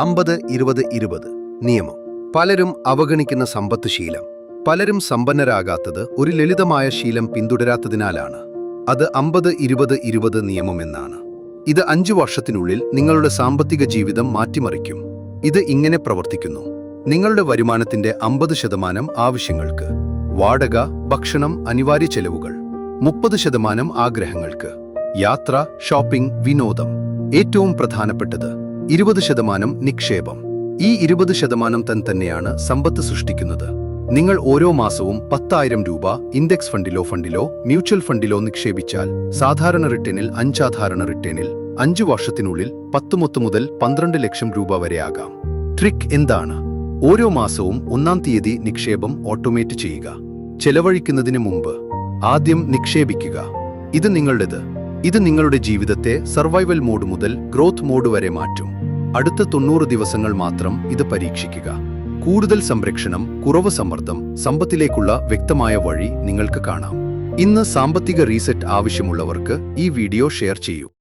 50-20-20 നിയമം. പലരും അവഗണിക്കുന്ന സമ്പത്ത് ശീലം. പലരും സമ്പന്നരാകാത്തത് ഒരു ലളിതമായ ശീലം പിന്തുടരാത്തതിനാലാണ്. അത് 50-20-20 നിയമം എന്നാണ്. ഇത് 5 വർഷത്തിനുള്ളിൽ നിങ്ങളുടെ സാമ്പത്തിക ജീവിതം മാറ്റിമറിക്കും. ഇത് ഇങ്ങനെ പ്രവർത്തിക്കുന്നു. നിങ്ങളുടെ വരുമാനത്തിന്റെ 50% ആവശ്യങ്ങൾക്ക്, വാടക, ഭക്ഷണം, അനിവാര്യ ചെലവുകൾ. 30% ആഗ്രഹങ്ങൾക്ക്, യാത്ര, ഷോപ്പിംഗ്, വിനോദം. ഏറ്റവും പ്രധാനപ്പെട്ടത് 20% നിക്ഷേപം. ഈ 20% തന്നെയാണ് സമ്പത്ത് സൃഷ്ടിക്കുന്നത്. നിങ്ങൾ ഓരോ മാസവും 10,000 രൂപ ഇൻഡെക്സ് ഫണ്ടിലോ മ്യൂച്വൽ ഫണ്ടിലോ നിക്ഷേപിച്ചാൽ സാധാരണ റിട്ടേണിൽ 5 വർഷത്തിനുള്ളിൽ 10 മുതൽ 12 ലക്ഷം രൂപ വരെ ആകാം. ട്രിക്ക് എന്താണ്? ഓരോ മാസവും 1-ാം തീയതി നിക്ഷേപം ഓട്ടോമേറ്റ് ചെയ്യുക. ചെലവഴിക്കുന്നതിന് മുമ്പ് ആദ്യം നിക്ഷേപിക്കുക. ഇത് നിങ്ങളുടെ ജീവിതത്തെ സർവൈവൽ മോഡ് മുതൽ ഗ്രോത്ത് മോഡ് വരെ മാറ്റും. അടുത്ത 90 ദിവസങ്ങൾ മാത്രം ഇത് പരീക്ഷിക്കുക. കൂടുതൽ സംരക്ഷണം, കുറവ് സമ്മർദ്ദം, സമ്പത്തിലേക്കുള്ള വ്യക്തമായ വഴി നിങ്ങൾക്ക് കാണാം. ഇന്ന് സാമ്പത്തിക റീസെറ്റ് ആവശ്യമുള്ളവർക്ക് ഈ വീഡിയോ ഷെയർ ചെയ്യൂ.